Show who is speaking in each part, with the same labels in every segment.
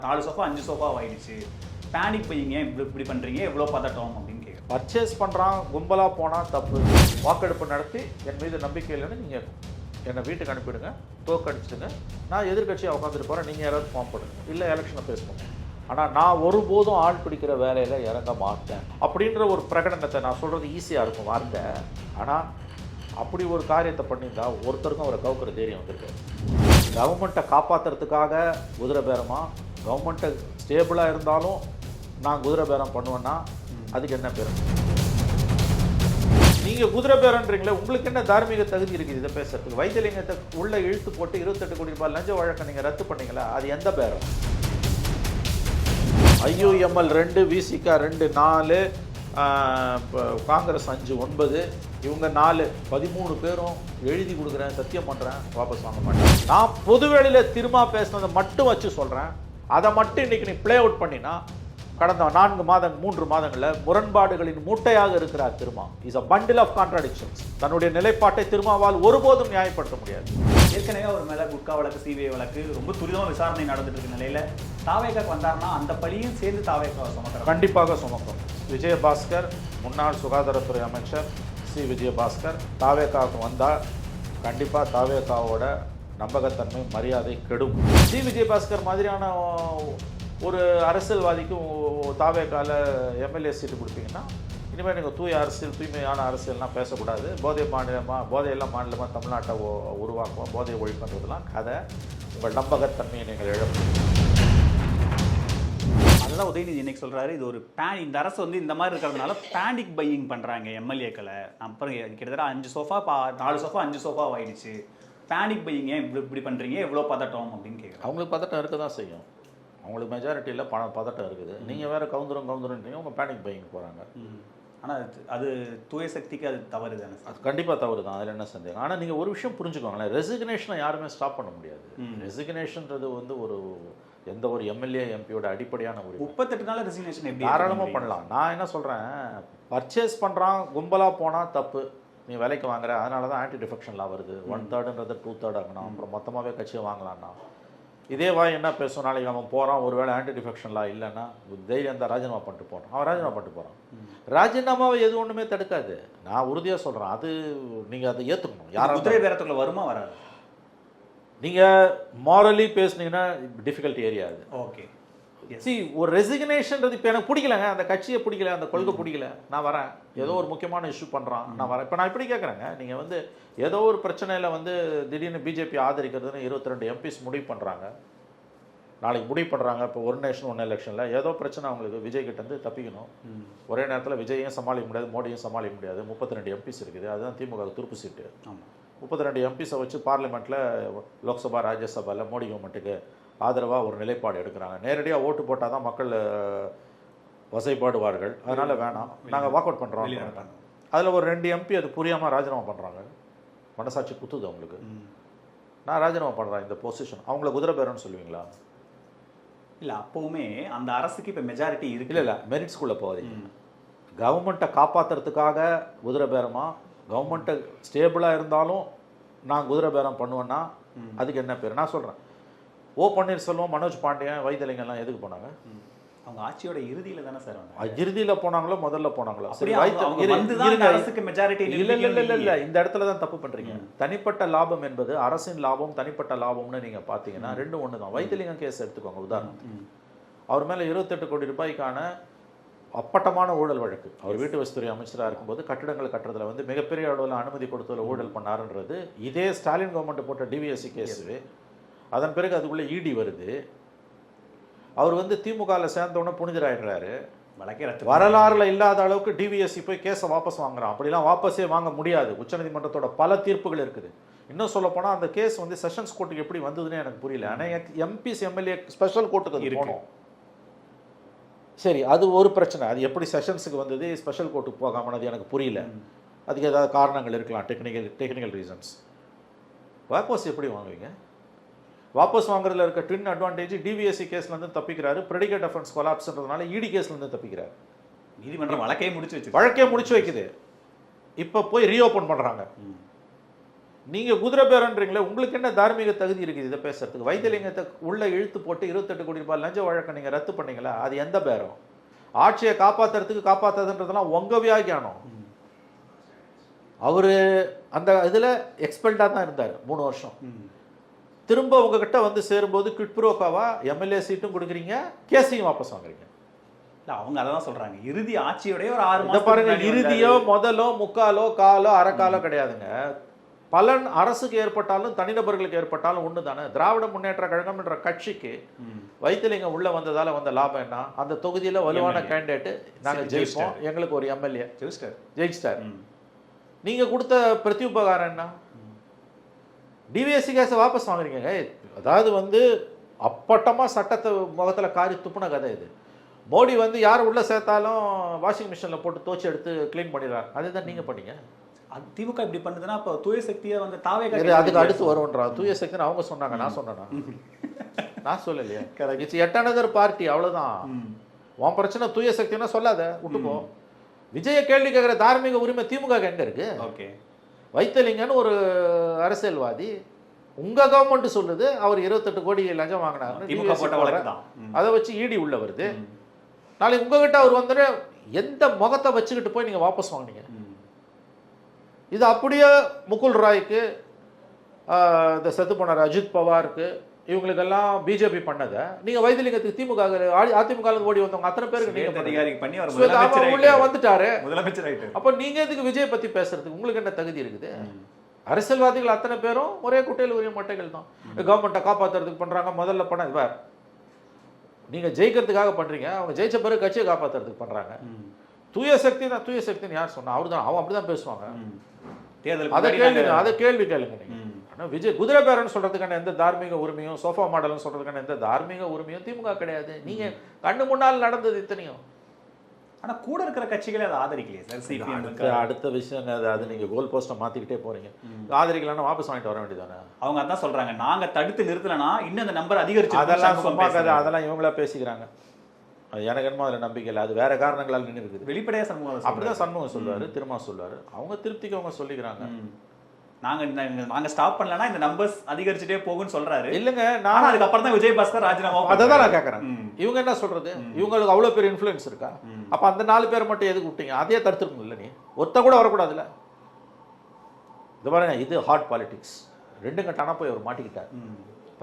Speaker 1: 4 sofa 5 sofa ஆயிடுச்சு, panic பையங்க இப்படி பண்ணுறீங்க, எவ்வளோ பதட்டம் அப்படின்னு கேட்குறேன்.
Speaker 2: பர்ச்சேஸ் பண்ணுறான் கும்பலாக போனால் தப்பு. வாக்கெடுப்பு நடத்தி என் மீது நம்பிக்கை இல்லைன்னு நீங்கள் என்னை வீட்டுக்கு அனுப்பிடுங்க, தோக்கடிச்சிடுங்க, நான் எதிர்கட்சியாக உட்காந்துட்டு போகிறேன், நீங்கள் யாராவது ஃபார்ம் பண்ணுங்க, இல்லை எலெக்ஷனை பேசுவோம். ஆனால் நான் ஒருபோதும் ஆள் பிடிக்கிற வேலையில் இறங்க மாட்டேன் அப்படின்ற ஒரு பிரகடனத்தை நான் சொல்கிறது ஈஸியாக இருக்கும் வார்த்தை. ஆனால் அப்படி ஒரு காரியத்தை பண்ணியிருந்தா ஒருத்தருக்கும் அவரை கவுக்கிற தைரியம் வந்திருக்கு. கவர்மெண்ட்டை காப்பாற்றுறதுக்காக குதிரை பேரமாக, கவர்மெண்ட்டை ஸ்டேபிளாக இருந்தாலும் நான் குதிரை பேரம் பண்ணுவேன்னா அதுக்கு என்ன பேரும்? நீங்கள் குதிரை பேரன்றீங்களே, உங்களுக்கு என்ன தார்மீக தகுதி இருக்குது இதை பேசுறதுக்கு? வைத்தியலிங்கத்தை உள்ளே இழுத்து போட்டு 28 கோடி ரூபாய் லஞ்ச வழக்கை நீங்கள் ரத்து பண்ணீங்களா? அது எந்த பேரம்? IUML 2, VCK 2 4, காங்கிரஸ் 5 9, இவங்க 4 13 பேரும் எழுதி கொடுக்குறேன், சத்தியம் பண்ணுறேன், வாபஸ் வாங்க மாட்டேன். நான் பொதுவெளியில் திரும்ப பேசினதை மட்டும் வச்சு சொல்கிறேன். அதை மட்டும் இன்றைக்கி நீ ப்ளே அவுட் பண்ணினா கடந்த 3 மாதங்களில் முரண்பாடுகளின் மூட்டையாக இருக்கிறார் Thiruma. Is a bundle of contradictions. தன்னுடைய நிலைப்பாட்டை திருமாவால் ஒருபோதும் நியாயப்படுத்த முடியாது.
Speaker 1: ஏற்கனவே அவர் மேலே குட்கா வழக்கு, CBI வழக்கு ரொம்ப துரிதமாக விசாரணை நடந்துட்டு இருக்க நிலையில் தாவேக்காக்கு வந்தார்னா அந்த பழியும் சேர்ந்து தாவேக்கா சுமக்கிறார்.
Speaker 2: கண்டிப்பாக சுமக்கும். விஜயபாஸ்கர் முன்னாள் சுகாதாரத்துறை அமைச்சர் விஜயபாஸ்கர் தாவேக்காவுக்கு வந்தால் கண்டிப்பாக தாவேக்காவோட நம்பகத்தன்மை மரியாதை கெடும். விஜயபாஸ்கர் மாதிரியான ஒரு அரசியல்வாதிக்கும் தாவேக்கால MLA சீட்டு கொடுத்தீங்கன்னா இனிமேல் நீங்கள் தூய அரசியல், தூய்மையான அரசியல்லாம் பேசக்கூடாது. போதையெல்லாம் மாநிலமாக தமிழ்நாட்டை உருவாக்குவோம், போதையை ஒழிப்புன்றதுலாம் கதை. உங்கள் நம்பகத்தன்மையை நீங்கள் இழப்பீங்க.
Speaker 1: அதுதான் உதயநிதி இன்னைக்கு சொல்கிறாரு, இது ஒரு இந்த அரசு வந்து இந்த மாதிரி இருக்கிறதுனால பேனிக் பையிங் பண்ணுறாங்க MLA-க்களை. அப்புறம் கிட்டத்தட்ட 5 சோஃபா 4 சோஃபா 5 சோஃபா ஆயிடுச்சு, பேனிக் பையிங்க இப்படி பண்ணுறீங்க, எவ்வளோ பதட்டம் அப்படின்னு கேட்குறேன்.
Speaker 2: அவங்களுக்கு பதட்டம் இருக்க தான் செய்யும். அவங்களுக்கு மெஜாரிட்டியில் பதட்டம் இருக்குது. நீங்கள் வேறு கவுந்துருன்றீங்க, அவங்க பேனிக் பையிங் போகிறாங்க.
Speaker 1: ஆனால் அது தூய சக்திக்கு அது தவறு தானே?
Speaker 2: அது கண்டிப்பாக தவறு தான், அதில் என்ன சந்தேகம். ஆனால் நீங்கள் ஒரு விஷயம் புரிஞ்சுக்கோங்களேன், ரெசிக்னேஷனை யாருமே ஸ்டாப் பண்ண முடியாது. ரெசிக்னேஷன்றது வந்து எந்த ஒரு MLA MPயோட அடிப்படையான ஒரு
Speaker 1: 38 நாள் ரெசிக்னேஷன் எப்படி
Speaker 2: தாராளமாக பண்ணலாம். நான் என்ன சொல்கிறேன், பர்ச்சேஸ் பண்ணுறான் கும்பலாக போனால் தப்பு, நீ விலைக்கு வாங்குற, அதனால தான் ஆன்டி டிஃபெக்ஷன்லாம் வருது. 1/3 2/3 ஆகணும், அப்புறம் மொத்தமாகவே கட்சியை வாங்கலான்னா இதே வாய் என்ன பேசும்? நாளைக்கு அவன் போகிறான், ஒரு வேளை ஆன்டி டிஃபெக்ஷன்லாம் இல்லைன்னா தைரியம் தான் ராஜினாமா பண்ணிட்டு போகிறான். அவன் ராஜினாமா பண்ணிட்டு போகிறான். ராஜினாமாவை எது ஒன்றுமே தடுக்காது. நான் உறுதியாக சொல்கிறேன், அது நீங்கள் அதை ஏற்றுக்கணும். யாரும்
Speaker 1: குதிரை பேரத்துக்குள்ள வருமா வராது?
Speaker 2: நீங்கள் மாரலி பேசுனீங்கன்னா டிஃபிகல்ட் ஏரியா அது.
Speaker 1: ஓகே.
Speaker 2: ஒரு ரெசிக்னேஷன்றது இப்போ எனக்கு பிடிக்கலங்க, அந்த கட்சியை பிடிக்கல, அந்த கொள்கை பிடிக்கல, நான் வரேன். ஏதோ ஒரு முக்கியமான இஷ்யூ பண்ணுறான், நான் வரேன். இப்போ நான் இப்படி கேட்குறேங்க, நீங்கள் வந்து ஏதோ ஒரு பிரச்சனையில் வந்து திடீர்னு BJP ஆதரிக்கிறதுன்னு 22 MPs முடிவு பண்ணுறாங்க. நாளைக்கு முடிவு பண்ணுறாங்க. இப்போ ஒரு நேஷன் ஒன் எலெக்ஷனில் ஏதோ பிரச்சனை அவங்களுக்கு, விஜய் கிட்டேருந்து தப்பிக்கணும். ஒரே நேரத்தில் விஜயையும் சமாளிக்க முடியாது, மோடியும் சமாளிக்க முடியாது. 32 MPs இருக்குது. அதுதான் திமுக துருப்பு சீட்டு. 32 MPஸை வச்சு பார்லிமெண்ட்டில், லோக்சபா ராஜ்யசபாவில் மோடி கவர்மெண்ட்டுக்கு ஆதரவாக ஒரு நிலைப்பாடு எடுக்கிறாங்க. நேரடியாக ஓட்டு போட்டால் தான் மக்கள் வசைப்பாடுவார்கள், அதனால் வேணாம், நாங்கள் வாக் அவுட் பண்ணுறோம். அதில் ஒரு 2 MP அது புரியாமல் ராஜினாமா பண்ணுறாங்க. மனசாட்சி குத்துது அவங்களுக்கு. நான் ராஜினாமா பண்ணுறேன் இந்த பொசிஷன், அவங்கள குதிரை பேரன்னு சொல்லுவீங்களா?
Speaker 1: இல்லை, அப்போவுமே அந்த அரசுக்கு இப்போ மெஜாரிட்டி இருக்கு.
Speaker 2: இல்லை மெரிட் ஸ்கூலில் போகாதீங்க. கவர்மெண்ட்டை காப்பாற்றுறதுக்காக குதிரை பேரமாக, கவர்மெண்ட்டை ஸ்டேபிளாக இருந்தாலும் நான் குதிரை பேரம் பண்ணுவேன்னா அதுக்கு என்ன பேர்? நான் சொல்கிறேன், பன்னீர்செல்வம், மனோஜ் பாண்டியன், வைத்தியலிங்கம்லாம் எதுக்கு போனாங்க?
Speaker 1: அவங்க ஆட்சியோட இறுதியில் தானே சார் வந்தாங்க.
Speaker 2: இறுதியில் போனாங்களோ முதல்ல போனாங்களோ?
Speaker 1: அரசுக்கு மெஜாரிட்டி
Speaker 2: இல்லை. இந்த இடத்துல தான் தப்பு பண்ணுறீங்க. தனிப்பட்ட லாபம் என்பது அரசின் லாபம், தனிப்பட்ட லாபம்னு நீங்கள் பார்த்தீங்கன்னா ரெண்டும் ஒன்று தான். வைத்தியலிங்கம் கேஸ் எடுத்துக்கோங்க உதாரணத்துக்கு. அவர் மேலே 28 கோடி ரூபாய்க்கான அப்பட்டமான ஊழல் வழக்கு. அவர் வீட்டு வசதித்துறை அமைச்சராக இருக்கும்போது கட்டிடங்கள் கட்டுறதுல வந்து மிகப்பெரிய அளவில் அனுமதி கொடுத்ததில் ஊழல் பண்ணாருன்றது இதே ஸ்டாலின் கவர்மெண்ட் போட்ட DVSC கேஸு. அதன் பிறகு அதுக்குள்ளே ED வருது. அவர் வந்து திமுகவில் சேர்ந்தவுடனே புனிதராயிடுறாரு. வரலாறுல இல்லாத அளவுக்கு DVSC போய் கேஸை வாபஸ் வாங்குறான். அப்படிலாம் வாபஸே வாங்க முடியாது. உச்சநீதிமன்றத்தோட பல தீர்ப்புகள் இருக்குது. இன்னும் சொல்ல போனால் அந்த கேஸ் வந்து செஷன்ஸ் கோர்ட்டுக்கு எப்படி வந்ததுன்னு எனக்கு புரியல. ஆனால் MPs MLA ஸ்பெஷல் கோர்ட்டுக்கு போகணும். சரி, அது ஒரு பிரச்சனை. அது எப்படி செஷன்ஸுக்கு வந்தது, ஸ்பெஷல் கோர்ட்டுக்கு போகாமனது எனக்கு புரியல. அதுக்கு ஏதாவது காரணங்கள் இருக்கலாம், டெக்னிக்கல் ரீசன்ஸ். வாபஸ் எப்படி வாங்குவீங்க? வாபஸ் வாங்குறதுல இருக்க ட்வின் அட்வான்டேஜ், DVSC கேஸ்லேருந்து தப்பிக்கிறாரு, ப்ரெடிகேட் அஃபென்ஸ் கொலாப்ஸ்ன்றதுனால ED கேஸ்லேருந்து தப்பிக்கிறாரு.
Speaker 1: நீதிமன்றம் வழக்கே முடிச்சு வைக்குது.
Speaker 2: இப்போ போய் ரீஓப்பன் பண்ணுறாங்க. நீங்க குதிரை பேரன்றீங்களே, உங்களுக்கு என்ன தார்மீக தகுதி இருக்குது இதை பேசுறதுக்கு? வைத்தியலிங்கத்தை உள்ள இழுத்து போட்டு 28 கோடி ரூபாய் லஞ்ச வழக்கை நீங்க ரத்து பண்ணீங்களா? அது எந்த பேரம்? ஆட்சியை காப்பாத்துறதுன்றதெல்லாம் உங்க வியாகியானம். அவரு அந்த இதுல எக்ஸ்பெல்டா தான் இருந்தார் 3 வருஷம். திரும்ப உங்ககிட்ட வந்து சேரும்போது கிட்ப்ரோக்காவா எம்எல்ஏ சீட்டும் கொடுக்குறீங்க, கேஸையும் வாபஸ் வாங்குறீங்க.
Speaker 1: இல்ல அவங்க அதான் சொல்றாங்க, இறுதி ஆட்சியோட ஒரு 6
Speaker 2: இத
Speaker 1: மாசம்
Speaker 2: பாருங்க, இறுதியோ முதலோ முக்காலோ காலோ அரைக்காலோ கிடையாதுங்க. பலன் அரசுக்கு ஏற்பட்டாலும் தனிநபர்களுக்கு ஏற்பட்டாலும் ஒண்ணு தானே. திராவிட முன்னேற்ற கழகம் என்ற கட்சிக்கு வைத்திலிங்கம் உள்ள வந்ததால வந்த லாபம் என்ன? அந்த தொகுதியில வலுவான கேண்டிடேட் நாங்க ஜெயிப்போம், எங்களுக்கு ஒரு எம்எல்ஏ ஜெயிச்சிட்டார். நீங்க கொடுத்த பிரத்யுபகாரம் என்ன? டிவிஎஸ்சி கேஸை வாபஸ் வாங்குறீங்க. அதாவது வந்து அப்பட்டமா சட்டத்தை முகத்துல காரி துப்புன கதை இது. மோடி வந்து யார் உள்ள சேர்த்தாலும் வாஷிங் மிஷின்ல போட்டு தோச்சி எடுத்து கிளீன் பண்ணிடுறாங்க. அதுதான் நீங்க பண்ணீங்க.
Speaker 1: திமுக இப்படி பண்ணுதுன்னா அப்ப தூய சக்தியை வந்து தாவே
Speaker 2: அதுக்கு அடுத்து வரும்ன்றா. தூய சக்தின்னு அவங்க சொன்னாங்க, நான் சொன்னேனா? நான் சொல்லலையே. இட்ஸ் எட் அனதர் பார்ட்டி, அவ்வளவுதான். உன் பிரச்சனை தூய சக்தின்னா சொல்லாத, விட்டுப்போ. விஜய கேள்வி கேட்கிற தார்மீக உரிமை திமுக எங்க இருக்கு?
Speaker 1: ஓகே,
Speaker 2: வைத்திலிங்கன்னு ஒரு அரசியல்வாதி, உங்க கவர்மெண்ட் சொல்லுது அவர் 28 கோடி லஞ்சம் வாங்கினார், அதை வச்சு ஈடி உள்ள வருது. நாளைக்கு உங்ககிட்ட அவர் வந்து எந்த முகத்தை வச்சுக்கிட்டு போய் நீங்க வாபஸ் வாங்கினீங்க? இது அப்படியே முகுல் ராய்க்கு, இந்த செத்து போனார் அஜித் பவாருக்கு, இவங்களுக்கெல்லாம் பிஜேபி பண்ணதை நீங்க வைத்திலிங்கத்துக்கு திமுக அதிமுக ஓடி வந்தவங்க அத்தனை பேருக்கு உள்ளே வந்துட்டாரு முதலமைச்சர். அப்ப நீங்க எதுக்கு விஜய் பத்தி பேசுறதுக்கு உங்களுக்கு என்ன தகுதி இருக்குது? அரசியல்வாதிகள் அத்தனை பேரும் ஒரே குட்டையில் உரிய மட்டைகள் தான். கவர்மெண்ட்டை காப்பாத்துறதுக்கு பண்றாங்க. முதல்ல பண்ண வேற, நீங்க ஜெயிக்கிறதுக்காக பண்றீங்க, அவங்க ஜெயிச்ச பிறகு கட்சியை காப்பாத்துறதுக்கு பண்றாங்க. தூய சக்தி தான். தூய சக்தின்னு யார் சொன்னா? அவரு தான். அவன் அப்படிதான் பேசுவாங்க. அதை கேள்வி கேளுங்க நீங்க. விஜய் குதிரை பேரன்னு சொல்றதுக்கான எந்த தார்மீக உரிமையும், சோஃபா மாடல்னு சொல்றதுக்கான எந்த தார்மீக உரிமையும் திமுக கிடையாது. நீங்க கண்ணு முன்னால் நடந்தது இத்தனையும்.
Speaker 1: ஆனா கூட இருக்கிற கட்சிகளே அதை ஆதரிக்கலையே சார். சிபிஎம்
Speaker 2: அடுத்த விஷயம் அது நீங்க கோல் போஸ்ட்டை மாத்திக்கிட்டே போறீங்க. ஆதரிக்கலன்னா வாபஸ் வாங்கிட்டு வர வேண்டியதானே?
Speaker 1: அவங்க அதான் சொல்றாங்க, நாங்க தடுத்து நிறுத்தலனா இன்னும் அந்த நம்பர் அதிகரிச்சு.
Speaker 2: அதெல்லாம் சும்மா கதை, அதெல்லாம் இவங்களா பேசிக்கிறாங்க. எனக்கு என்னமோ அதில் நம்பிக்கை இல்லை. அது வேற காரணங்களால் நின்று இருக்குது.
Speaker 1: வெளிப்படையா சண்முகம்
Speaker 2: அப்படிதான் சண்முகம் சொல்லுவாரு, திரும்ப சொல்லுவாரு. அவங்க திருப்திக்கு அவங்க சொல்லிக்கிறாங்க.
Speaker 1: நாங்க ஸ்டாப் பண்ணலனா இந்த நம்பர்ஸ் அதிகரிச்சுட்டே போகும்னு சொல்றாரு.
Speaker 2: இல்லங்க,
Speaker 1: நான் அதுக்கப்புறம் தான் விஜய் பாஸ்கர் ராஜினாமா.
Speaker 2: அதான் நான் கேட்கறேன். இவங்க என்ன சொல்றது? இவங்களுக்கு அவ்வளவு பேர் இன்ஃப்ளூயன்ஸ் இருக்கா? அப்ப அந்த 4 பேர் மட்டும் எதுக்கு விட்டீங்க? அதே தடுத்துருக்கணும் இல்ல? நீ ஒருத்த கூட வரக்கூடாதுல்ல. இது பாருங்க, இது ஹாட் பாலிடிக்ஸ். 2 கட்டானா போய் அவர் மாட்டிக்கிட்டார்.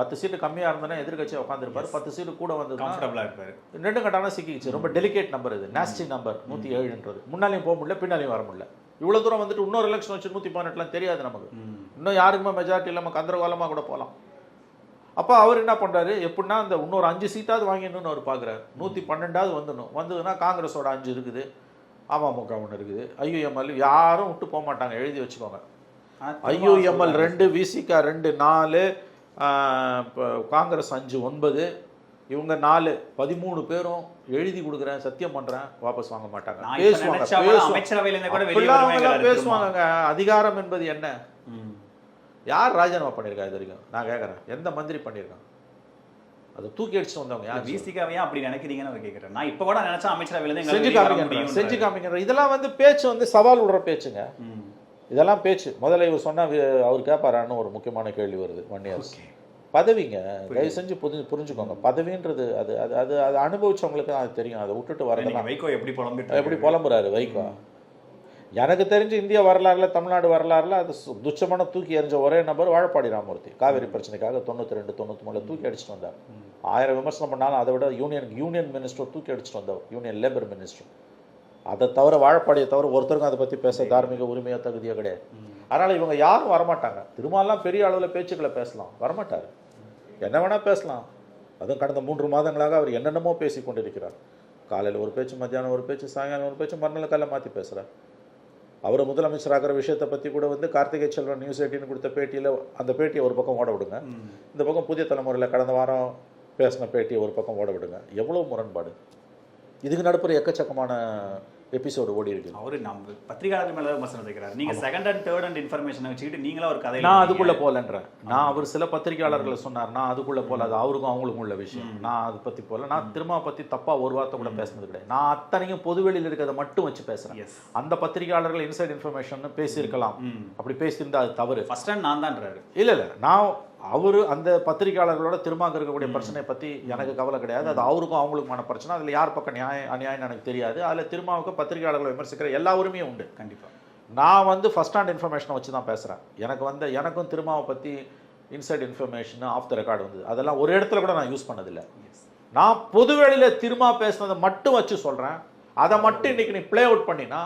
Speaker 2: 10 சீட்டு கம்மியா இருந்தனா எதிர்கட்சியா உட்காந்துருப்பாரு. 10 சீட்டு கூட வந்து
Speaker 1: கம்ஃபர்டபுளா இருப்பாரு.
Speaker 2: 2 கட்டானா சிக்கிச்சு. ரொம்ப டெலிகேட் நம்பர் இது, நாஸ்டி நம்பர் 107ன்றது. முன்னாலையும் போக முடியல, பின்னாலையும் வர முடியல. இவ்வளவு தூரம் வந்துட்டு இன்னொரு எலெக்ஷன் வச்சு 118 தெரியாது நமக்கு. இன்னும் யாருக்குமே மெஜாரிட்டி இல்லாம கந்தரகாலமா கூட போகலாம். அப்போ அவர் என்ன பண்றாரு? எப்படின்னா அந்த இன்னொரு 5 சீட்டாவது வாங்கிடணும்னு அவர் பாக்குறாரு. 112வது வந்துடணும். வந்ததுன்னா காங்கிரஸோட 5 இருக்குது, அமமுக 1 இருக்குது, ஐயுஎம்எல் யாரும் விட்டு போக மாட்டாங்க, எழுதி வச்சுக்கோங்க. ஐயுஎம்எல் 2, விசிகா 2, 4, காங்கிரஸ் 5, 9, இவங்க 4, 13 பேரும் எழுதி கொடுக்குறேன், சத்தியம் பண்றேன், வாபஸ் வாங்க மாட்டாங்க. பேசுவாங்க. அதிகாரம் என்பது என்ன? யார் ராஜினாமா பண்ணிருக்கா இது வரைக்கும்? நான் கேட்கறேன், எந்த மந்திரி பண்ணிருக்கான்? அதை தூக்கி அடிச்சுட்டு வந்தவங்க யார்?
Speaker 1: விசிகாவையா அப்படி நினைக்கிறீங்கன்னு அவர் கேட்கிறேன். நான் இப்ப கூட நினைச்சா அமைச்சரவையில
Speaker 2: செஞ்சு காமிக்கிற இதெல்லாம் வந்து பேச்சு வந்து சவால் விடுற பேச்சுங்க. இதெல்லாம் பேச்சு. முதல்ல இவர் சொன்னா அவர் கேட்பாரான்னு ஒரு முக்கியமான கேள்வி வருது. 1 years பதவிங்க, தயவு செஞ்சு புரிஞ்சுக்கோங்க. பதவின்றது அது அது அது அது அனுபவிச்சவங்களுக்கு அது தெரியும். அதை விட்டுட்டு வரலாம்.
Speaker 1: வைகோ எப்படி
Speaker 2: புலம்புறாரு வைகோ? எனக்கு தெரிஞ்சு இந்திய வரலாறுல, தமிழ்நாடு வரலாறுல அது துச்சமான தூக்கி எறிஞ்ச ஒரே நபர் வாழப்பாடி ராமமூர்த்தி. காவேரி பிரச்சனைக்காக 92, 93 தூக்கி அடிச்சுட்டு வந்தார். 1000 விமர்சனம் பண்ணாலும் அதை விட யூனியன் மினிஸ்டர் தூக்கி அடிச்சுட்டு வந்தவர், யூனியன் லேபர் மினிஸ்டர். அதை தவிர வாழப்பாடியை தவிர ஒருத்தருக்கும் அதை பற்றி பேச தார்மீக உரிமையோ தகுதியோ கிடையாது. அதனால இவங்க யாரும் வரமாட்டாங்க. திருமாலாம் பெரிய அளவில் பேச்சுக்களை பேசலாம், வரமாட்டார். என்ன வேணா பேசலாம். அதுவும் கடந்த 3 மாதங்களாக அவர் என்னென்னமோ பேசி கொண்டிருக்கிறார். காலையில் ஒரு பேச்சு, மத்தியானம் ஒரு பேச்சு, சாயங்காலம் ஒரு பேச்சு, மறுநாள் காலையில் மாற்றி பேசுகிறார். அவர் முதலமைச்சராகிற விஷயத்தை பற்றி கூட வந்து கார்த்திகை செல்வன் நியூஸ் 18 கொடுத்த பேட்டியில், அந்த பேட்டியை ஒரு பக்கம் ஓட விடுங்க, இந்த பக்கம் புதிய தலைமுறையில் கடந்த வாரம் பேசின பேட்டியை ஒரு பக்கம் ஓட விடுங்க. எவ்வளோ முரண்பாடு! இதுக்கு நடுப்புற எக்கச்சக்கமான எபிசோடு ஓடி இருக்கு.
Speaker 1: அவரு நம்ம பத்திரிகையாளர்கள் மேல விமர்சனம் வைக்கிறார். நீங்க செகண்ட் அண்ட் தேர்ட் அண்ட் இன்ஃபர்மேஷனை வச்சுக்கிட்டு நீங்களா ஒரு கதை
Speaker 2: நான் அதுக்குள்ள போலன்றேன். நான் அவர் சில பத்திரிகையாளர்களை சொன்னார், நான் அதுக்குள்ள போல, அது அவருக்கும் அவங்களுக்கும் உள்ள விஷயம். நான் அதை பத்தி போல, நான் திரும்ப பத்தி தப்பா ஒரு வார்த்தை கூட பேசுனது கிடையாது. நான் அத்தனையும் பொதுவெளியில் இருக்கிறத மட்டும் வச்சு பேசுறேன். அந்த பத்திரிகையாளர்கள் இன்சைட் இன்ஃபர்மேஷன் பேசியிருக்கலாம், அப்படி பேசியிருந்தா அது தவறு.
Speaker 1: ஃபர்ஸ்ட் டைம் நான் தான்றாரு.
Speaker 2: இல்ல நான் அவரு அந்த பத்திரிகையாளர்களோட திரும்ப இருக்கக்கூடிய பிரச்சனை பத்தி எனக்கு கவலை கிடையாது. அது அவருக்கும் அவங்களுக்குமான பிரச்சனை. அதுல யார் பக்கம் நியாயம் அநியாயம் எனக்கு தெரியாது. அதுல திருமாவுக்கு பத்திரிகையாளர்களை விமர்சிக்கிற எல்லா உரிமையும் உண்டு.
Speaker 1: கண்டிப்பா
Speaker 2: நான் ஃபர்ஸ்ட் ஹேண்ட் இன்ஃபர்மேஷனை வச்சு தான் பேசுறேன். எனக்கும் திருமாவை பத்தி inside information off the record வந்து அதெல்லாம் ஒரு இடத்துல கூட நான் யூஸ் பண்ணதில்லை. நான் பொதுவெளியில திருமா பேசுனதை மட்டும் வச்சு சொல்றேன். அதை மட்டும் இன்னைக்கு நீ பிளே அவுட் பண்ணினா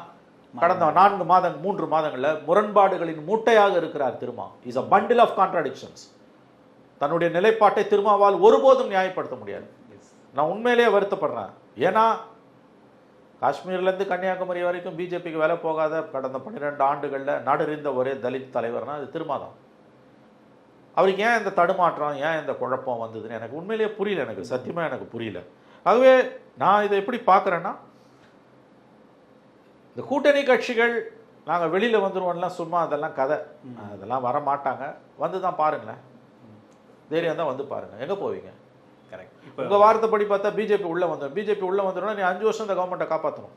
Speaker 2: கடந்த 3 மாதங்கள்ல முரண்பாடுகளின் மூட்டையாக இருக்கிறார் Thiruma. Is a bundle of contradictions. தன்னுடைய நிலைப்பாட்டை திருமாவால் ஒருபோதும் நியாயப்படுத்த முடியாது. நான் உண்மையிலேயே வருத்தப்படுறேன். ஏன்னா காஷ்மீர்லேருந்து கன்னியாகுமரி வரைக்கும் பிஜேபிக்கு வேலை போகாத கடந்த 12 ஆண்டுகளில் நாடறிந்த ஒரே தலித் தலைவர்னா அது திருமா தான். அவருக்கு ஏன் இந்த தடுமாற்றம், ஏன் இந்த குழப்பம் வந்ததுன்னு எனக்கு உண்மையிலேயே புரியல. எனக்கு சத்தியமாக எனக்கு புரியல. ஆகவே நான் இதை எப்படி பார்க்குறேன்னா, இந்த கூட்டணி கட்சிகள் நாங்கள் வெளியில் வந்துடுவோம்லாம் சும்மா அதெல்லாம் கதை, அதெல்லாம் வர மாட்டாங்க. வந்து தான் பாருங்களேன், தைரியம் தான் வந்து பாருங்க, எங்கே போவீங்க?
Speaker 1: கரெக்ட்.
Speaker 2: உங்கள் வார்த்தைப்படி பார்த்தா பிஜேபி உள்ளே வந்துடும். நீ 5 வருஷம் இந்த கவர்மெண்ட்டை காப்பாற்றணும்.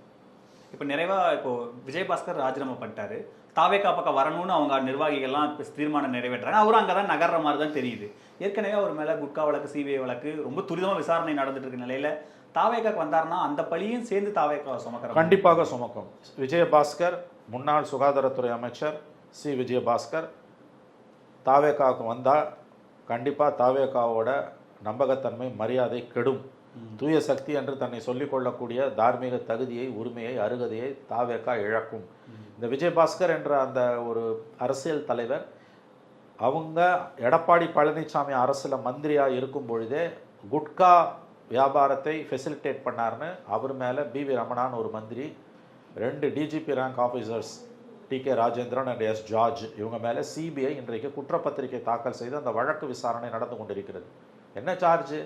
Speaker 1: இப்போ இப்போ விஜயபாஸ்கர் ராஜினாமா பண்ணிட்டாரு. தாவேகா பக்கம் வரணும்னு அவங்க நிர்வாகிகள்லாம் தீர்மானம் நிறைவேற்றுறாங்க. அவரும் அங்கே தான் நகர்ற மாதிரி தான் தெரியுது. ஏற்கனவே அவர் மேலே குட்கா வழக்கு, சிபிஐ வழக்கு ரொம்ப துரிதமாக விசாரணை நடந்துட்டு இருக்க நிலையில தாவேகாக்கு வந்தாருன்னா அந்த பழியும் சேர்ந்து தாவேகா சுமக்கிற
Speaker 2: கண்டிப்பாக சுமக்கும். விஜயபாஸ்கர் முன்னாள் சுகாதாரத்துறை அமைச்சர் விஜயபாஸ்கர் தாவேகாவுக்கு வந்தால் கண்டிப்பாக தாவேகாவோட நம்பகத்தன்மை, மரியாதை கெடும். தூய சக்தி என்று தன்னை சொல்லிக் கொள்ளக்கூடிய தார்மீக தகுதியை, உரிமையை, அருகதையை தாவேகா இழக்கும். இந்த விஜயபாஸ்கர் என்ற அந்த ஒரு அரசியல் தலைவர் அவங்க எடப்பாடி பழனிசாமி அரசில் மந்திரியாக இருக்கும் பொழுதே குட்கா வியாபாரத்தை ஃபெசிலிட்டேட் பண்ணார்னு அவர் மேலே பிவி ரமணான்னு ஒரு மந்திரி, 2 DGP rank officers D K. Rajendran and S. George இவங்க மேலே சிபிஐ இன்றைக்கு குற்றப்பத்திரிகை தாக்கல் செய்து அந்த வழக்கு விசாரணை நடந்து கொண்டிருக்கிறது. என்ன சார்ஜ்?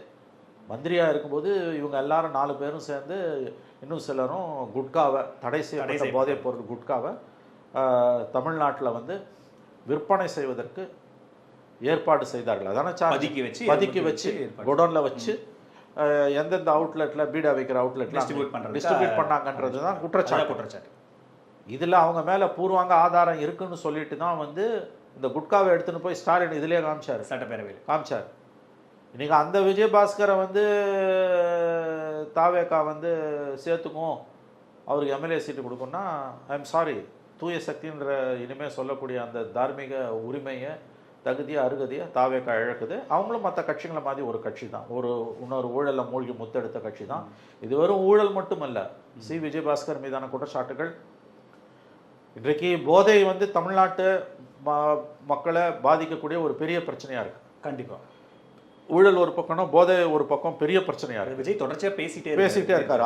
Speaker 2: மந்திரியாக இருக்கும்போது இவங்க எல்லாரும் 4 பேரும் சேர்ந்து இன்னும் சிலரும் குட்காவை, தடை செய்யப்பட்ட போதைப் பொருள் குட்காவை தமிழ்நாட்டில் விற்பனை செய்வதற்கு ஏற்பாடு செய்தார்கள். அதான சார்ஜ்? பதுக்கி வச்சு குடோனில் வச்சு எந்தெந்த அவுட்லெட்டில் பீடா வைக்கிற அவுட்லெட்டில் டிஸ்ட்ரிபியூட் பண்ணாங்கன்றது தான் குற்றச்சாட்டு. இதில் அவங்க மேலே பூர்வாங்க ஆதாரம் இருக்குன்னு சொல்லிட்டு தான் இந்த குட்காவை எடுத்துன்னு போய் ஸ்டாலின் இதிலே காமிச்சார், சட்டப்பேரவையில் காமிச்சார். இன்னைக்கு அந்த விஜயபாஸ்கரை தாவேகா சேர்த்துக்கும், அவருக்கு எம்எல்ஏ சீட்டு கொடுக்கும்னா ஐ எம் சாரி, தூய சக்தின்ற இனிமேல் சொல்லக்கூடிய அந்த தார்மீக உரிமையை, தகுதியை, அருகதையை தாவேகா இழக்குது. அவங்களும் மற்ற கட்சிகளை மாதிரி ஒரு கட்சி தான், இன்னொரு ஊழலில் மூழ்கி முத்தெடுத்த கட்சி தான். இது வெறும் ஊழல் மட்டுமல்ல, விஜயபாஸ்கர் மீதான குற்றச்சாட்டுகள் இன்றைக்கு போதை தமிழ்நாட்டு மக்களை பாதிக்கக்கூடிய ஒரு பெரிய பிரச்சனையா இருக்கு.
Speaker 1: கண்டிப்பா
Speaker 2: ஊழல் ஒரு பக்கம்னா போதை ஒரு பக்கம் பெரிய பிரச்சனையா இருக்கு.
Speaker 1: விஜய் தொடர்ச்சியா பேசிட்டே இருக்காரு.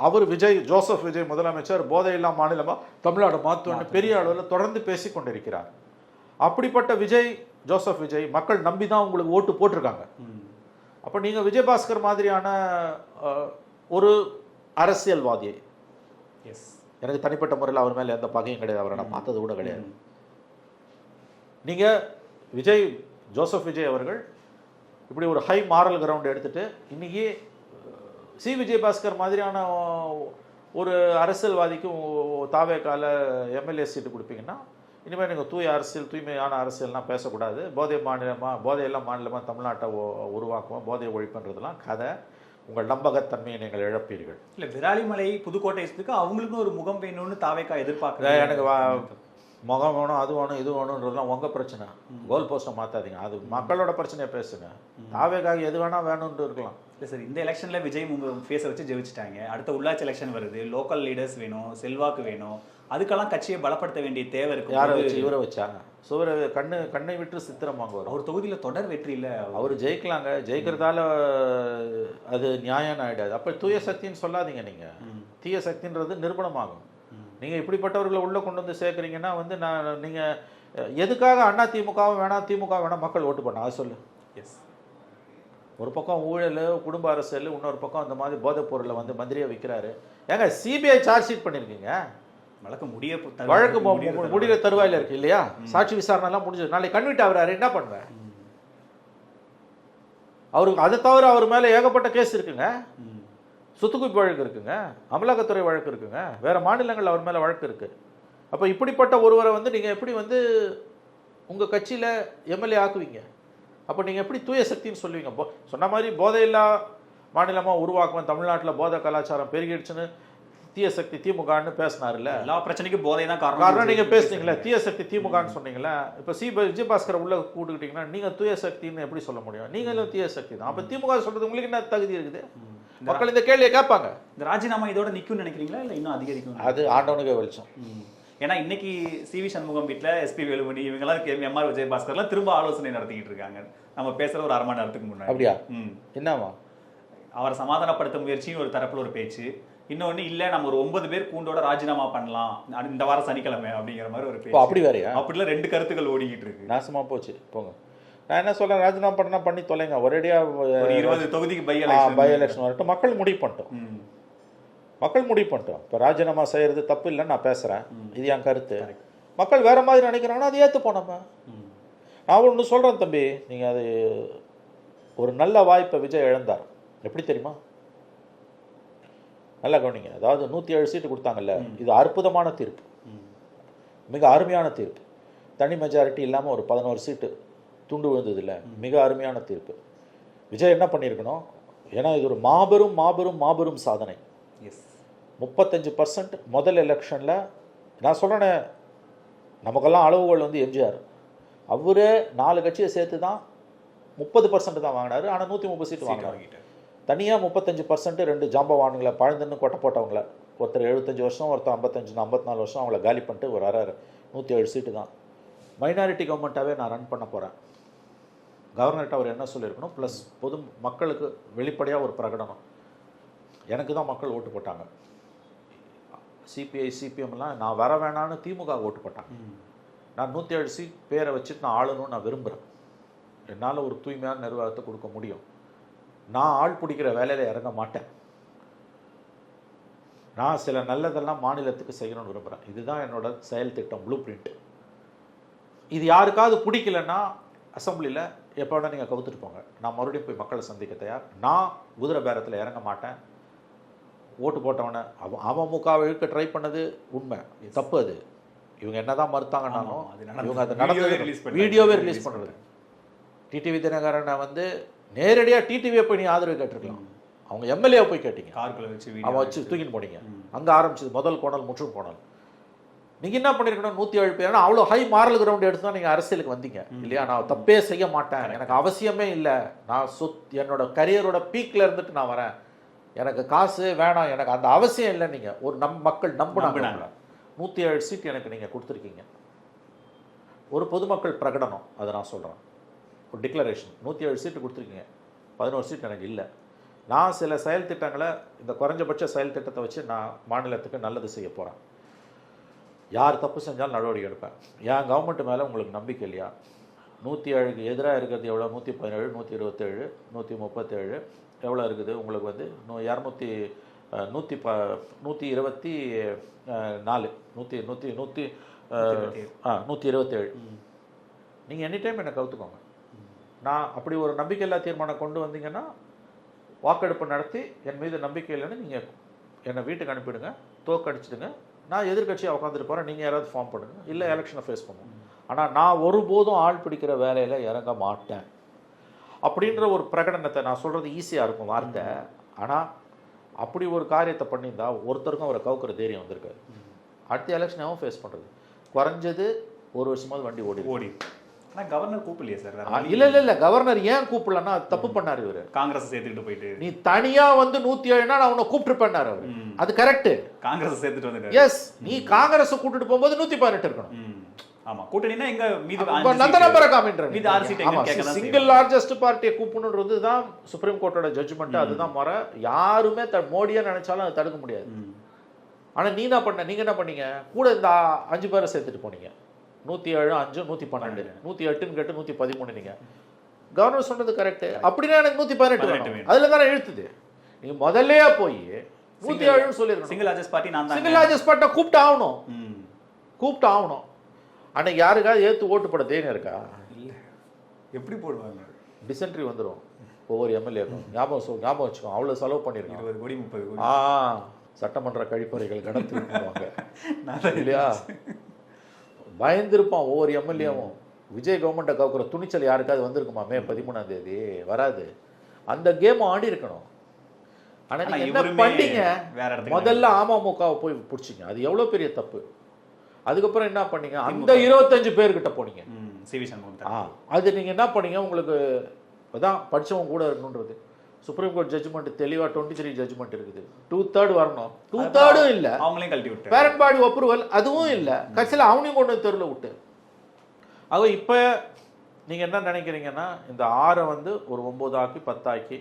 Speaker 2: அவர் ஜோசப் விஜய் முதலமைச்சர் போதை இல்லா மாநிலமா தமிழ்நாடு மாத்துவன்னு பெரிய அளவில் தொடர்ந்து பேசி கொண்டிருக்கிறார். அப்படிப்பட்ட ஜோசப் விஜய் மக்கள் நம்பி தான் உங்களுக்கு ஓட்டு போட்டிருக்காங்க. அப்ப நீங்க விஜயபாஸ்கர் மாதிரியான ஒரு அரசியல்வாதியை, எனக்கு தனிப்பட்ட முறையில் அவர் மேலே எந்த பகையும் கிடையாது, அவரை நான் பார்த்தது கூட கிடையாது. நீங்கள் ஜோசப் விஜய் அவர்கள் இப்படி ஒரு ஹை மாரல் கிரவுண்ட் எடுத்துட்டு இன்னைக்கு விஜயபாஸ்கர் மாதிரியான ஒரு அரசியல்வாதிக்கு தாவேகால எம்எல்ஏ சீட்டு கொடுப்பீங்கன்னா இனிமேல் நீங்கள் தூய்மையான அரசியல்னால் பேசக்கூடாது. போதையெல்லாம் மாநிலமாக தமிழ்நாட்டை உருவாக்குவோம், போதையை ஒழிப்புன்றதுலாம் கதை. உங்கள் நம்பகத்தன்மையை நீங்கள் இழப்பீர்கள்.
Speaker 1: இல்லை, விராலிமலை புதுக்கோட்டை அவங்களுக்கும் ஒரு முகம் வேணும்னு தாவேகா எதிர்பார்க்குறேன்.
Speaker 2: எனக்கு முகம் வேணும், அது வேணும், இது வேணுன்றதுலாம் உங்கள் பிரச்சனை. கோல் போஸ்ட்டை மாற்றாதீங்க, அது மக்களோட பிரச்சனையை பேசுங்க. தாவேகாக எது வேணால் வேணும்னு இருக்கலாம்.
Speaker 1: இல்லை சார், இந்த எலெக்ஷனில் விஜய் ஃபேஸை வச்சு ஜெயிச்சிட்டாங்க. அடுத்த உள்ளாட்சி எலெக்ஷன் வருது, லோக்கல் லீடர்ஸ் வேணும், செல்வாக்கு வேணும். அதுக்கெல்லாம் கட்சியை பலப்படுத்த வேண்டிய தேவை இருக்கு.
Speaker 2: யாரை வச்சு? இவரை வச்சாங்க. கண்ணை விட்டு சித்திரம் வாங்குவார்.
Speaker 1: அவர் தொகுதியில் தொடர் வெற்றி இல்லை,
Speaker 2: அவர் ஜெயிக்கலாங்க. ஜெயிக்கிறதால அது நியாயம் ஆகிடாது. அப்போ தூய சக்தின்னு சொல்லாதீங்க. நீங்கள் தீய சக்தின்றது நிரூபணமாகும். நீங்கள் இப்படிப்பட்டவர்களை உள்ளே கொண்டு சேர்க்குறீங்கன்னா நீங்கள் எதுக்காக அண்ணா திமுகவும் வேணாம், திமுக வேணாம் மக்கள் ஓட்டு பண்ண அது சொல்லு.
Speaker 1: எஸ்,
Speaker 2: ஒரு பக்கம் ஊழல், குடும்ப அரசியல், இன்னொரு பக்கம் அந்த மாதிரி போதைப் பொருளை மந்திரியாக விற்கிறாரு. ஏங்க சிபிஐ சார்ஜ் ஷீட் பண்ணிருக்கீங்க,
Speaker 1: வழக்கு
Speaker 2: வழக்கு முடிகிற தருவாயில இருக்கு இல்லையா, சாட்சி விசாரணை எல்லாம் முடிஞ்சது, நாளைக்கு கன்விட் ஆகுறாரு, என்ன பண்ணுவேன்? அவருக்கு அதை தவிர அவர் மேல ஏகப்பட்ட கேஸ் இருக்குங்க, சொத்து குவிப்பு வழக்கு இருக்குங்க, அமலாக்கத்துறை வழக்கு இருக்குங்க, வேற மாநிலங்கள் அவர் மேல வழக்கு இருக்கு. அப்ப இப்படிப்பட்ட ஒருவரை வந்து நீங்க எப்படி வந்து உங்க கட்சியில எம்எல்ஏ ஆக்குவீங்க? அப்ப நீங்க எப்படி தூய சக்தின்னு சொல்லுவீங்க? சொன்ன மாதிரி போதையில்லா மாநிலமா உருவாக்குவேன், தமிழ்நாட்டில் போதை கலாச்சாரம் பெருகிடுச்சுன்னு தீய சக்தி திமுகன்னு பேசினாருல்ல.
Speaker 1: எல்லா பிரச்சனைக்கும் போதை தான்
Speaker 2: காரணம். நீங்க பேசுனீங்களா தீய சக்தி திமுகன்னு சொன்னீங்களா? இப்ப விஜயபாஸ்கர் உள்ள கூட்டுக்கிட்டீங்கன்னா நீங்க தூய சக்தின்னு எப்படி சொல்ல முடியும்? நீங்களும் தீய சக்தி தான். அப்ப திமுக சொல்றது உங்களுக்கு என்ன தகுதி இருக்குது? மக்கள் இந்த கேள்வியை கேட்பாங்க.
Speaker 1: இந்த ராஜினாமா இதோட நிக்கும்னு நினைக்கிறீங்களா இல்ல இன்னும் அதிகரிக்கும்?
Speaker 2: அது ஆண்டவனுக்கே வெளிச்சம்.
Speaker 1: ஏன்னா இன்னைக்கு சிவி சண்முகம் வீட்டில் எஸ்பி வேலுமணி இவங்கெல்லாம் எம்ஆர் விஜயபாஸ்கர்லாம் திரும்ப ஆலோசனை நடத்திக்கிட்டு இருக்காங்க. நம்ம பேசுற ஒரு அரை மணி நேரத்துக்கு முன்னாடி.
Speaker 2: அப்படியா? என்னவா? அவரை
Speaker 1: சமாதானப்படுத்த முயற்சின்னு ஒரு தரப்புல ஒரு பேச்சு, இன்னொன்னு இல்ல நம்ம ஒரு 9 பேர் கூண்டோட ராஜினாமா பண்ணலாம் இந்த வாரம் சனிக்கிழமை அப்படிங்கிற மாதிரி ஒரு பேச்சு.
Speaker 2: அப்படி வேறையா?
Speaker 1: அப்படிலாம் 2 கருத்துக்கள் ஓடிக்கிட்டு இருக்கு.
Speaker 2: நாசமா போச்சு போங்க. நான் என்ன சொல்றேன், ராஜினாமா பண்ணி தொலைங்க, ஒரேடியா
Speaker 1: 20 தொகுதிக்கு பை
Speaker 2: எலெக்ஷன் வரட்டும், மக்கள் முடிவு பண்ணிட்டோம். மக்கள் முடிவு பண்ணிட்டோம். இப்போ ராஜினாமா செய்யறது தப்பு இல்லைன்னு நான் பேசுறேன், இது என் கருத்து. மக்கள் வேற மாதிரி நினைக்கிறாங்கன்னா அது ஏற்றுப்போம். நம்ம நான் ஒன்று சொல்றேன் தம்பி, நீங்க அது ஒரு நல்ல வாய்ப்பை விஜய் இழந்தார். எப்படி தெரியுமா? நல்லா கவனிங்க. அதாவது 107 சீட்டு கொடுத்தாங்கல்ல, இது அற்புதமான தீர்ப்பு, மிக அருமையான தீர்ப்பு. தனி மெஜாரிட்டி இல்லாமல் ஒரு 11 சீட்டு துண்டு விழுந்தது இல்லை, மிக அருமையான தீர்ப்பு. விஜய் என்ன பண்ணியிருக்கணும்? ஏன்னா இது ஒரு மாபெரும் மாபெரும் மாபெரும் சாதனை. 35% முதல் எலெக்ஷனில். நான் சொல்கிறேனே, நமக்கெல்லாம் அளவுகள் வந்து எம்ஜிஆர், அவரே 4 கட்சியை சேர்த்து தான் 30% தான் வாங்கினாரு. ஆனால் 130 சீட்டு வாங்கினார். தனியாக 35% 2 ஜாம்பவான்களை பழந்துன்னு கொட்டை போட்டவங்கள, ஒருத்தர் 75 வருஷம், ஒருத்தர் 55 54 வருஷம், அவங்கள காலி பண்ணிட்டு ஒரு 107 சீட்டு தான். மைனாரிட்டி கவர்மெண்ட்டாகவே நான் ரன் பண்ண போகிறேன். கவர்னர்கிட்ட அவர் என்ன சொல்லியிருக்கணும், ப்ளஸ் பொது மக்களுக்கு வெளிப்படையாக ஒரு பிரகடனம். எனக்கு தான் மக்கள் ஓட்டு போட்டாங்க. சிபிஐ சிபிஎம்லாம் நான் வர வேணான்னு திமுக ஓட்டு போட்டாங்க. நான் 107 சீட் பேரை வச்சுட்டு நான் ஆளணும்னு நான் விரும்புகிறேன். என்னால் ஒரு தூய்மையான நிர்வாகத்தை கொடுக்க முடியும். நான் ஆள் பிடிக்கிற வேலையில் இறங்க மாட்டேன். நான் சில நல்லதெல்லாம் மாநிலத்துக்கு செய்யணும்னு விரும்புகிறேன். இதுதான் என்னோட செயல் திட்டம், ப்ளூ பிரிண்ட். இது யாருக்காவது பிடிக்கலன்னா அசம்பிளியில் எப்போ வேணால் நீங்கள் கவுத்துட்டு போங்க, நான் மறுபடியும் போய் மக்களை சந்திக்க தயார். நான் குதிரை பேரத்தில் இறங்க மாட்டேன். ஓட்டு போட்டவனை அமமுகவை இழுக்க ட்ரை பண்ணது உண்மை, தப்பு. அது இவங்க என்னதான் மறுத்தாங்கன்னாலும் இவங்க அதை நடந்தது, வீடியோவே ரிலீஸ் பண்ணுறது. டிடிவி தினகரனை வந்து நேரடியாக டிடிவியை போய் நீ ஆதரவு கேட்டிருக்கலாம், அவங்க எம்எல்ஏ போய் கேட்டீங்க, அவன் வச்சு தூக்கின்னு போனீங்க. அங்கே ஆரம்பிச்சது முதல் கோணல், முற்றும் கோணல். நீங்கள் என்ன பண்ணியிருக்கணும், 107 பேர். ஏன்னா அவ்வளோ ஹை மாரல் கிரவுண்ட் எடுத்து தான் நீங்கள் அரசியலுக்கு வந்தீங்க இல்லையா? நான் தப்பே செய்ய மாட்டேன், எனக்கு அவசியமே இல்லை, நான் என்னோட கரியரோட பீக்கில் இருந்துட்டு நான் வரேன், எனக்கு காசு வேணாம், எனக்கு அந்த அவசியம் இல்லை. நீங்கள் ஒரு மக்கள் நம்பினாங்க. 107 சீட் எனக்கு நீங்கள் கொடுத்துருக்கீங்க. ஒரு பொதுமக்கள் பிரகடனம், அதை நான் சொல்கிறேன், ஒரு டிக்ளரேஷன். 107 சீட்டு கொடுத்துருக்கீங்க, 11 சீட் எனக்கு இல்லை. நான் சில செயல் திட்டங்களை, இந்த குறைஞ்சபட்ச செயல் திட்டத்தை வச்சு நான் மாநிலத்துக்கு நல்லது செய்ய போகிறேன். யார் தப்பு செஞ்சாலும் நடவடிக்கை எடுப்பேன். என் கவர்மெண்ட் மேலே உங்களுக்கு நம்பிக்கை இல்லையா? 107க்கு எதிராக இருக்கிறது எவ்வளோ? 117, 127, 137 எவ்வளோ இருக்குது உங்களுக்கு? வந்து 127. நீங்கள் எனி டைம் என்னை கவுத்துக்கோங்க. நான் அப்படி ஒரு நம்பிக்கையில்லா தீர்மானம் கொண்டு வந்தீங்கன்னா, வாக்கெடுப்பு நடத்தி என் மீது நம்பிக்கை இல்லைன்னு நீங்கள் என்னை வீட்டுக்கு அனுப்பிடுங்க, தோக்கடிச்சிடுங்க. நான் எதிர்கட்சியாக உட்காந்துட்டு போகிறேன், நீங்கள் யாராவது ஃபார்ம் பண்ணுங்கள், இல்லை எலெக்ஷனை ஃபேஸ் பண்ணுவோம். ஆனால் நான் ஒருபோதும் ஆள் பிடிக்கிற வேலையில் இறங்க மாட்டேன் அப்படின்ற ஒரு பிரகடனத்தை. நான் சொல்கிறது ஈஸியாக இருக்கும் வார்த்தை, ஆனால் அப்படி ஒரு காரியத்தை பண்ணியிருந்தா ஒருத்தருக்கும் அவரை கவுக்கிற தைரியம் வந்திருக்காரு. அடுத்த எலெக்ஷனாகவும் ஃபேஸ் பண்ணுறது குறைஞ்சது 1 வருஷமாவது வண்டி ஓடி.
Speaker 1: ஆனால் கவர்னர் கூப்பிடலையே சார்?
Speaker 2: இல்லை கவர்னர் ஏன் கூப்பிடலன்னா தப்பு பண்ணார் இவர்.
Speaker 1: காங்கிரஸ் சேர்த்துக்கிட்டு போயிட்டு நீ
Speaker 2: தனியாக வந்து 107னா நான் உன்னை கூப்பிட்டு பண்ணார் அவர். அது கரெக்டு.
Speaker 1: காங்கிரஸ் சேர்த்துட்டு வந்துட்டு,
Speaker 2: எஸ், நீ காங்கிரஸ் கூட்டிட்டு போகும்போது 118 இருக்கணும்.
Speaker 1: ஆமா, கூட்டணினா எங்க மீது
Speaker 2: சிங்கிள் லார்ஜஸ்ட் பார்ட்டியை கூப்பிடணுன்றது தான் சுப்ரீம் கோர்ட்டோட ஜட்ஜ்மெண்ட். அதுதான் முறை. யாருமே மோடியா நினைச்சாலும் அதை தடுக்க முடியாது. ஆனா நீ என்ன பண்ண, நீங்க என்ன பண்ணீங்க, கூட இந்த 5 பேரை சேர்த்துட்டு போனீங்க. 107, 5, 112, 108ன்னு கேட்டு 113. நீங்க கவர்னர் சொன்னது கரெக்ட். அப்படின்னா எனக்கு 118 வேணும். அதுல தானே இழுத்துது. நீங்க முதல்லையே போய் 107 சொல்லியிருக்கணும்.
Speaker 1: சிங்கிள் லார்ஜஸ்ட் பார்ட்டி நான் தான்.
Speaker 2: சிங்கிள் லார்ஜஸ்ட் பார்ட்டி கூப்பிட்டு ஆகணும்,
Speaker 1: ம்.
Speaker 2: கூப்பிட்டு ஆகணும். அன்னைக்கு யாருக்காவது ஏற்று ஓட்டு போட தைரியம் இருக்கா?
Speaker 1: இல்லை, எப்படி போடுவாங்க?
Speaker 2: டிசென்ட்ரி வந்துடும் ஒவ்வொரு எம்எல்ஏக்கும். ஞாபகம் வச்சுக்கோ, அவ்வளோ செலவு பண்ணியிருக்கோம்.
Speaker 1: 20 கோடி 30 கோடி.
Speaker 2: சட்டமன்ற கழிப்பறைகள் கணக்கு இல்லையா? பயந்துருப்பான் ஒவ்வொரு எம்எல்ஏவும். விஜய் கவர்மெண்ட்டை கவுக்குற துணிச்சல் யாருக்காவது வந்திருக்குமா மே 13ஆம் தேதி? வராது. அந்த கேம் ஆடி இருக்கணும். ஆனா நீங்க என்ன பண்ணீங்க? முதல்ல அமமுகவை போய் பிடிச்சிங்க, அது எவ்வளவு பெரிய தப்பு. அதுக்கப்புறம் என்ன பண்ணீங்க? அந்த 25 பேர்கிட்ட போனீங்க. அது நீங்க என்ன பண்ணீங்க? உங்களுக்கு அதான் படிச்சவங்க கூட இருக்கணுன்றது. சுப்ரீம் கோர்ட் ஜட்ஜ்மெண்ட் தெளிவா 23 ஜட்ஜ்மெண்ட் இருக்குது. 2/3 வரணும். 2/3 இல்ல,
Speaker 1: அவங்களையும் கழட்டி விட்டு
Speaker 2: பேரண்ட் பாடி அப்ரூவல் அதுவும் இல்ல. கட்சியில் அவனையும் கொண்டு தெருல விட்டு. ஆக இப்ப நீங்க என்ன நினைக்கிறீங்கன்னா, இந்த 6 வந்து ஒரு 9 ஆக்கி 10 ஆக்கி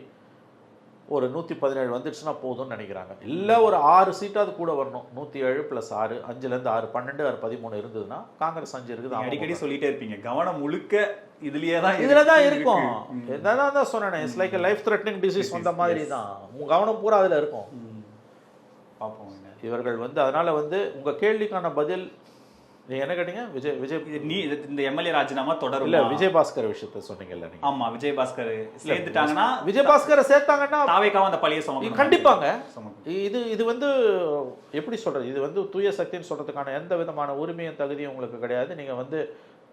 Speaker 2: ஒரு 117 வந்துடுச்சுன்னா போதும்னு நினைக்கிறாங்க. இல்லை ஒரு 6 சீட்டாவது கூட வரணும். 107 + 6 5லேருந்து 6 12 6 13 இருந்ததுன்னா காங்கிரஸ் 5 இருக்குது.
Speaker 1: அடிக்கடி சொல்லிட்டே இருப்பீங்க, கவனம் முழுக்க இதுல தான்
Speaker 2: இருக்கும். தான் சொன்னேன், it's like life threatening disease வந்த மாதிரி தான். உங்க கவனம் பூரா அதுல இருக்கும்.
Speaker 1: பார்ப்போம்.
Speaker 2: இவர்கள் வந்து அதனால வந்து உங்க கேள்விக்கான பதில் நீங்க என்ன கேட்டீங்க? விஜய்
Speaker 1: நீ இந்த எம்எல்ஏ ராஜினாமா தொடரும்
Speaker 2: இல்ல, விஜயபாஸ்கர் விஷயத்தை சொன்னீங்கல்ல நீங்க.
Speaker 1: ஆமா, விஜயபாஸ்கர் சேர்த்துட்டாங்கன்னா,
Speaker 2: விஜயபாஸ்கரை சேர்த்தாங்கன்னா
Speaker 1: தாவேக்காவும் அந்த பழைய சுமக்கும்.
Speaker 2: கண்டிப்பாங்க. இது வந்து எப்படி சொல்றது, இது வந்து தூய சக்தின்னு சொல்றதுக்கான எந்த விதமான உரிமையும் தகுதியும் உங்களுக்கு கிடையாது. நீங்க வந்து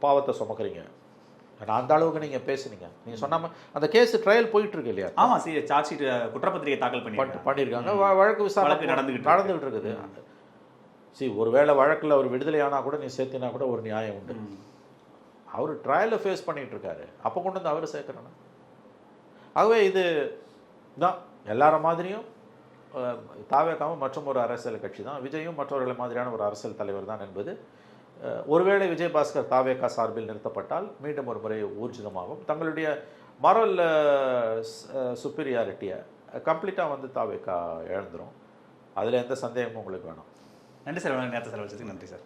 Speaker 2: பாவத்தை சுமக்குறீங்க. நான் அந்த அளவுக்கு நீங்க பேசுனீங்க. நீங்க சொன்னாம அந்த கேஸ் ட்ரையல் போயிட்டு இருக்கு இல்லையா?
Speaker 1: ஆமா, சார்ஜ் ஷீட் குற்றப்பத்திரிகை தாக்கல் பண்ணிருக்காங்க.
Speaker 2: வழக்கு விசாரணை
Speaker 1: நடந்துகிட்டு
Speaker 2: இருக்குது. ஒருவேளை வழக்கில் அவர் விடுதலை ஆனால் கூட நீ சேர்த்தினா கூட ஒரு நியாயம் உண்டு. அவர் ட்ரையலை ஃபேஸ் பண்ணிட்டு இருக்காரு, அப்போ கொண்டு வந்து அவர் சேர்க்குறேன்னா. ஆகவே இது தான் எல்லார மாதிரியும் தாவேக்காவும் மற்றும் ஒரு அரசியல் கட்சி தான், விஜயும் மற்றவர்களை மாதிரியான ஒரு அரசியல் தலைவர் தான் என்பது. ஒருவேளை விஜயபாஸ்கர் தாவேக்கா சார்பில் நிறுத்தப்பட்டால் மீண்டும் ஒரு முறை ஊர்ஜிதமாகும். தங்களுடைய மரல் சுப்பீரியாரிட்டியை கம்ப்ளீட்டாக வந்து தாவேக்கா இழந்துடும். அதில் எந்த சந்தேகமும் உங்களுக்கு வேணும்.
Speaker 1: நன்றி சார், நேரத்தை செலவழிச்சதுக்கு நன்றி சார்.